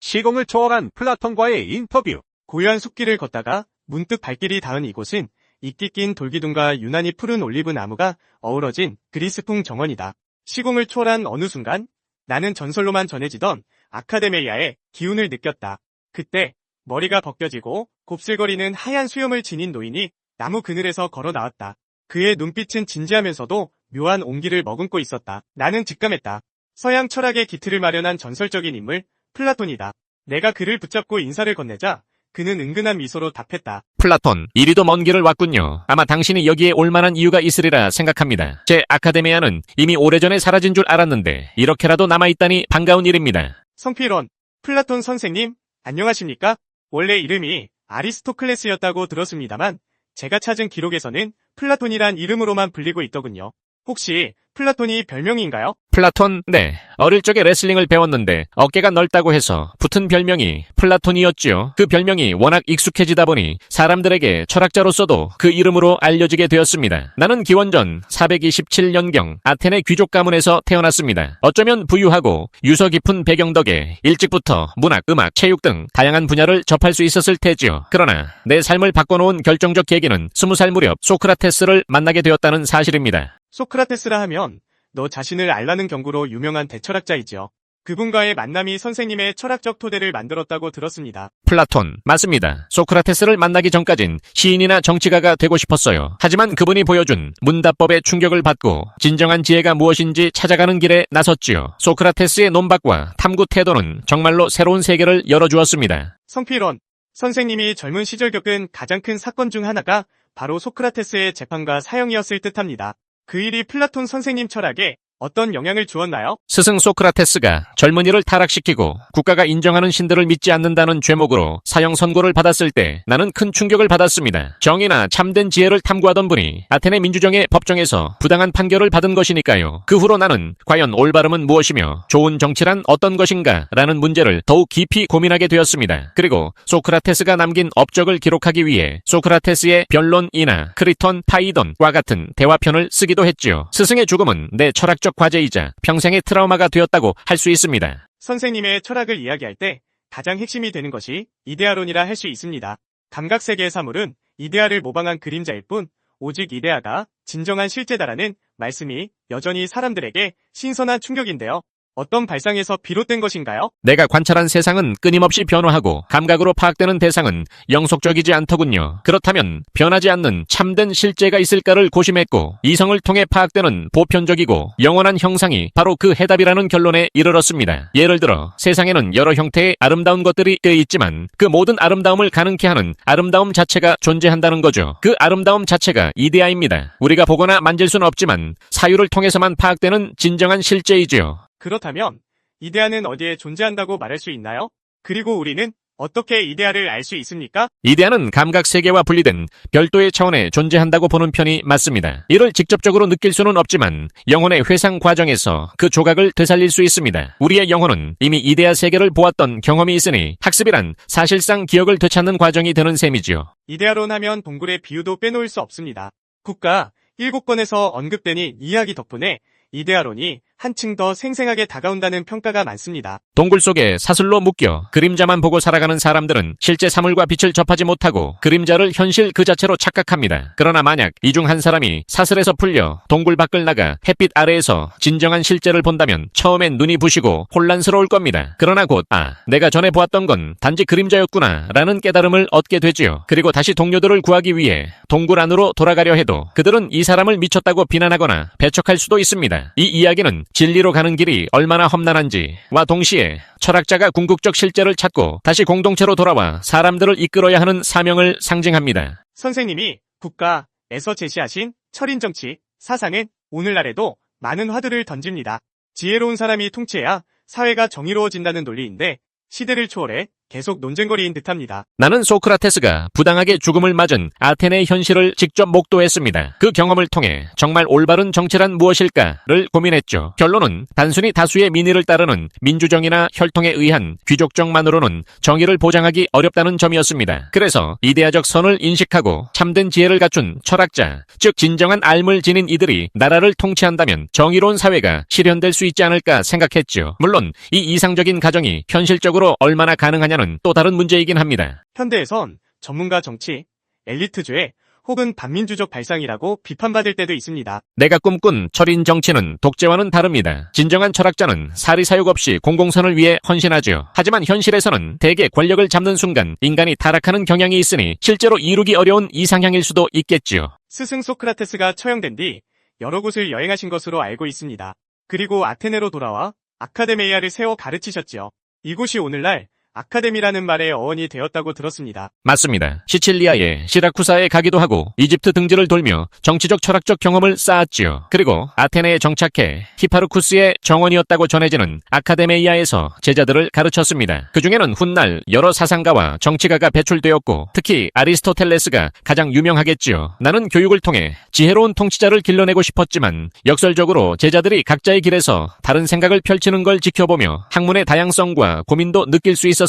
시공을 초월한 플라톤과의 인터뷰. 고요한 숲길을 걷다가 문득 발길이 닿은 이곳은 이끼 낀 돌기둥과 유난히 푸른 올리브 나무가 어우러진 그리스풍 정원이다. 시공을 초월한 어느 순간 나는 전설로만 전해지던 아카데미아의 기운을 느꼈다. 그때 머리가 벗겨지고 곱슬거리는 하얀 수염을 지닌 노인이 나무 그늘에서 걸어 나왔다. 그의 눈빛은 진지하면서도 묘한 온기를 머금고 있었다. 나는 직감했다. 서양 철학의 기틀을 마련한 전설적인 인물 플라톤이다. 내가 그를 붙잡고 인사를 건네자 그는 은근한 미소로 답했다. 플라톤, 이리도 먼 길을 왔군요. 아마 당신이 여기에 올 만한 이유가 있으리라 생각합니다. 제 아카데미아는 이미 오래전에 사라진 줄 알았는데 이렇게라도 남아있다니 반가운 일입니다. 성필원, 플라톤 선생님, 안녕하십니까? 원래 이름이 아리스토클레스였다고 들었습니다만 제가 찾은 기록에서는 플라톤이란 이름으로만 불리고 있더군요. 혹시 플라톤이 별명인가요? 플라톤? 네. 어릴 적에 레슬링을 배웠는데 어깨가 넓다고 해서 붙은 별명이 플라톤이었지요. 그 별명이 워낙 익숙해지다 보니 사람들에게 철학자로서도 그 이름으로 알려지게 되었습니다. 나는 기원전 427년경 아테네 귀족 가문에서 태어났습니다. 어쩌면 부유하고 유서 깊은 배경 덕에 일찍부터 문학, 음악, 체육 등 다양한 분야를 접할 수 있었을 테지요. 그러나 내 삶을 바꿔놓은 결정적 계기는 20살 무렵 소크라테스를 만나게 되었다는 사실입니다. 소크라테스라 하면 너 자신을 알라는 경구로 유명한 대철학자이지요. 그분과의 만남이 선생님의 철학적 토대를 만들었다고 들었습니다. 플라톤, 맞습니다. 소크라테스를 만나기 전까진 시인이나 정치가가 되고 싶었어요. 하지만 그분이 보여준 문답법에 충격을 받고 진정한 지혜가 무엇인지 찾아가는 길에 나섰지요. 소크라테스의 논박과 탐구 태도는 정말로 새로운 세계를 열어주었습니다. 성필원, 선생님이 젊은 시절 겪은 가장 큰 사건 중 하나가 바로 소크라테스의 재판과 사형이었을 듯합니다. 그 일이 플라톤 선생님 철학에 어떤 영향을 주었나요? 스승 소크라테스가 젊은이를 타락시키고 국가가 인정하는 신들을 믿지 않는다는 죄목으로 사형 선고를 받았을 때 나는 큰 충격을 받았습니다. 정의나 참된 지혜를 탐구하던 분이 아테네 민주정의 법정에서 부당한 판결을 받은 것이니까요. 그 후로 나는 과연 올바름은 무엇이며 좋은 정치란 어떤 것인가 라는 문제를 더욱 깊이 고민하게 되었습니다. 그리고 소크라테스가 남긴 업적을 기록하기 위해 소크라테스의 변론이나 크리톤, 파이돈과 같은 대화편을 쓰기도 했지요. 스승의 죽음은 내 철학적 과제이자 평생의 트라우마가 되었다고 할 수 있습니다. 선생님의 철학을 이야기할 때 가장 핵심이 되는 것이 이데아론이라 할 수 있습니다. 감각세계의 사물은 이데아를 모방한 그림자일 뿐 오직 이데아가 진정한 실제다라는 말씀이 여전히 사람들에게 신선한 충격인데요. 어떤 발상에서 비롯된 것인가요? 내가 관찰한 세상은 끊임없이 변화하고 감각으로 파악되는 대상은 영속적이지 않더군요. 그렇다면 변하지 않는 참된 실제가 있을까를 고심했고 이성을 통해 파악되는 보편적이고 영원한 형상이 바로 그 해답이라는 결론에 이르렀습니다. 예를 들어 세상에는 여러 형태의 아름다운 것들이 꽤 있지만 그 모든 아름다움을 가능케 하는 아름다움 자체가 존재한다는 거죠. 그 아름다움 자체가 이데아입니다. 우리가 보거나 만질 수는 없지만 사유를 통해서만 파악되는 진정한 실제이지요. 그렇다면 이데아는 어디에 존재한다고 말할 수 있나요? 그리고 우리는 어떻게 이데아를 알 수 있습니까? 이데아는 감각세계와 분리된 별도의 차원에 존재한다고 보는 편이 맞습니다. 이를 직접적으로 느낄 수는 없지만 영혼의 회상 과정에서 그 조각을 되살릴 수 있습니다. 우리의 영혼은 이미 이데아 세계를 보았던 경험이 있으니 학습이란 사실상 기억을 되찾는 과정이 되는 셈이지요. 이데아론 하면 동굴의 비유도 빼놓을 수 없습니다. 국가 7권에서 언급되는 이야기 덕분에 이데아론이 한층 더 생생하게 다가온다는 평가가 많습니다. 동굴 속에 사슬로 묶여 그림자만 보고 살아가는 사람들은 실제 사물과 빛을 접하지 못하고 그림자를 현실 그 자체로 착각합니다. 그러나 만약 이 중 한 사람이 사슬에서 풀려 동굴 밖을 나가 햇빛 아래에서 진정한 실제를 본다면 처음엔 눈이 부시고 혼란스러울 겁니다. 그러나 곧 내가 전에 보았던 건 단지 그림자였구나 라는 깨달음을 얻게 되지요. 그리고 다시 동료들을 구하기 위해 동굴 안으로 돌아가려 해도 그들은 이 사람을 미쳤다고 비난하거나 배척할 수도 있습니다. 이 이야기는 진리로 가는 길이 얼마나 험난한지와 동시에 철학자가 궁극적 실제를 찾고 다시 공동체로 돌아와 사람들을 이끌어야 하는 사명을 상징합니다. 선생님이 국가에서 제시하신 철인정치, 사상은 오늘날에도 많은 화두를 던집니다. 지혜로운 사람이 통치해야 사회가 정의로워진다는 논리인데 시대를 초월해 계속 논쟁거리인 듯합니다. 나는 소크라테스가 부당하게 죽음을 맞은 아테네의 현실을 직접 목도했습니다. 그 경험을 통해 정말 올바른 정치란 무엇일까를 고민했죠. 결론은 단순히 다수의 민의를 따르는 민주정의나 혈통에 의한 귀족정만으로는 정의를 보장하기 어렵다는 점이었습니다. 그래서 이데아적 선을 인식하고 참된 지혜를 갖춘 철학자, 즉 진정한 삶을 지닌 이들이 나라를 통치한다면 정의로운 사회가 실현될 수 있지 않을까 생각했죠. 물론 이 이상적인 가정이 현실적으로 얼마나 가능하냐는 또 다른 문제이긴 합니다. 현대에선 전문가 정치, 엘리트주의 혹은 반민주적 발상이라고 비판받을 때도 있습니다. 내가 꿈꾼 철인 정치는 독재와는 다릅니다. 진정한 철학자는 사리사욕 없이 공공선을 위해 헌신하죠. 하지만 현실에서는 대개 권력을 잡는 순간 인간이 타락하는 경향이 있으니 실제로 이루기 어려운 이상향일 수도 있겠지요. 스승 소크라테스가 처형된 뒤 여러 곳을 여행하신 것으로 알고 있습니다. 그리고 아테네로 돌아와 아카데메이아를 세워 가르치셨지요. 이곳이 오늘날 아카데미라는 말의 어원이 되었다고 들었습니다. 맞습니다. 시칠리아의 시라쿠사에 가기도 하고 이집트 등지를 돌며 정치적 철학적 경험을 쌓았지요. 그리고 아테네에 정착해 히파르쿠스의 정원이었다고 전해지는 아카데메이아에서 제자들을 가르쳤습니다. 그 중에는 훗날 여러 사상가와 정치가가 배출되었고 특히 아리스토텔레스가 가장 유명하겠지요. 나는 교육을 통해 지혜로운 통치자를 길러내고 싶었지만 역설적으로 제자들이 각자의 길에서 다른 생각을 펼치는 걸 지켜보며 학문의 다양성과 고민도 느낄 수 있었습니다.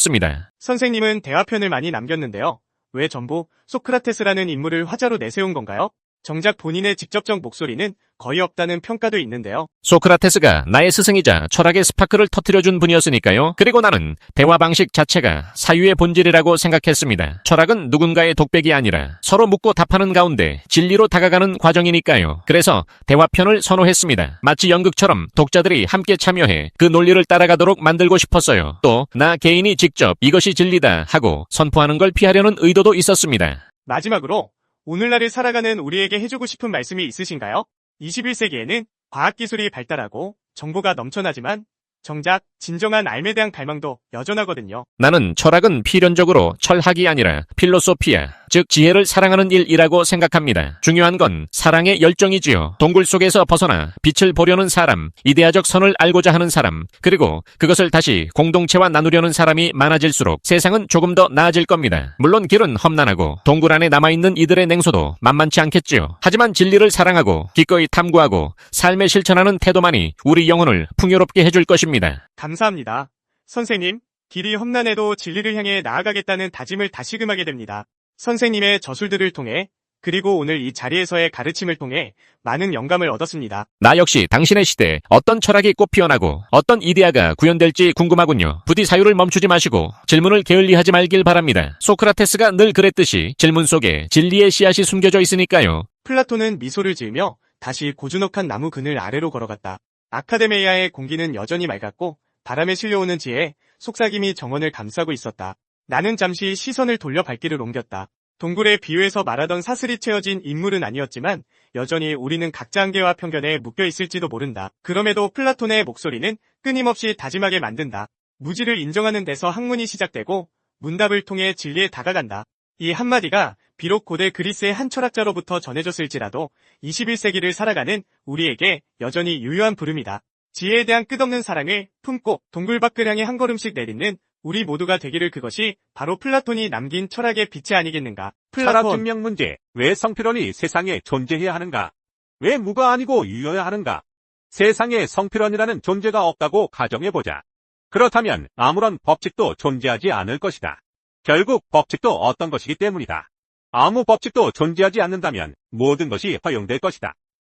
선생님은 대화편을 많이 남겼는데요. 왜 전부 소크라테스라는 인물을 화자로 내세운 건가요? 정작 본인의 직접적 목소리는 거의 없다는 평가도 있는데요. 소크라테스가 나의 스승이자 철학의 스파크를 터뜨려준 분이었으니까요. 그리고 나는 대화 방식 자체가 사유의 본질이라고 생각했습니다. 철학은 누군가의 독백이 아니라 서로 묻고 답하는 가운데 진리로 다가가는 과정이니까요. 그래서 대화편을 선호했습니다. 마치 연극처럼 독자들이 함께 참여해 그 논리를 따라가도록 만들고 싶었어요. 또 나 개인이 직접 이것이 진리다 하고 선포하는 걸 피하려는 의도도 있었습니다. 마지막으로 오늘날을 살아가는 우리에게 해주고 싶은 말씀이 있으신가요? 21세기에는 과학기술이 발달하고 정보가 넘쳐나지만 정작 진정한 삶에 대한 갈망도 여전하거든요. 나는 철학은 필연적으로 철학이 아니라 필로소피아, 즉 지혜를 사랑하는 일이라고 생각합니다. 중요한 건 사랑의 열정이지요. 동굴 속에서 벗어나 빛을 보려는 사람, 이데아적 선을 알고자 하는 사람, 그리고 그것을 다시 공동체와 나누려는 사람이 많아질수록 세상은 조금 더 나아질 겁니다. 물론 길은 험난하고 동굴 안에 남아있는 이들의 냉소도 만만치 않겠지요. 하지만 진리를 사랑하고 기꺼이 탐구하고 삶에 실천하는 태도만이 우리 영혼을 풍요롭게 해줄 것입니다. 감사합니다. 선생님, 길이 험난해도 진리를 향해 나아가겠다는 다짐을 다시금하게 됩니다. 선생님의 저술들을 통해 그리고 오늘 이 자리에서의 가르침을 통해 많은 영감을 얻었습니다. 나 역시 당신의 시대에 어떤 철학이 꽃 피어나고 어떤 이데아가 구현될지 궁금하군요. 부디 사유를 멈추지 마시고 질문을 게을리하지 말길 바랍니다. 소크라테스가 늘 그랬듯이 질문 속에 진리의 씨앗이 숨겨져 있으니까요. 플라톤은 미소를 지으며 다시 고즈넉한 나무 그늘 아래로 걸어갔다. 아카데메이아의 공기는 여전히 맑았고 바람에 실려오는 지혜에 속삭임이 정원을 감싸고 있었다. 나는 잠시 시선을 돌려 발길을 옮겼다. 동굴의 비유에서 말하던 사슬이 채워진 인물은 아니었지만 여전히 우리는 각자 한계와 편견에 묶여 있을지도 모른다. 그럼에도 플라톤의 목소리는 끊임없이 다짐하게 만든다. 무지를 인정하는 데서 학문이 시작되고 문답을 통해 진리에 다가간다. 이 한마디가 비록 고대 그리스의 한 철학자로부터 전해졌을지라도 21세기를 살아가는 우리에게 여전히 유효한 부름이다. 지혜에 대한 끝없는 사랑을 품고 동굴 밖을 향해 한 걸음씩 내딛는 우리 모두가 되기를. 그것이 바로 플라톤이 남긴 철학의 빛이 아니겠는가. 철학 증명 문제. 왜 성필원이 세상에 존재해야 하는가? 왜 무가 아니고 유여야 하는가? 세상에 성필원이라는 존재가 없다고 가정해보자. 그렇다면 아무런 법칙도 존재하지 않을 것이다. 결국 법칙도 어떤 것이기 때문이다. 아무 법칙도 존재하지 않는다면 모든 것이 허용될 것이다.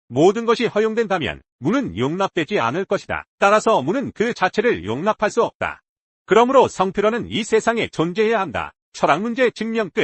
모든 것이 허용된다면 무는 용납되지 않을 것이다. 따라서 무는 그 자체를 용납할 수 없다. 그러므로 성필원은 이 세상에 존재해야 한다. 철학 문제 증명 끝.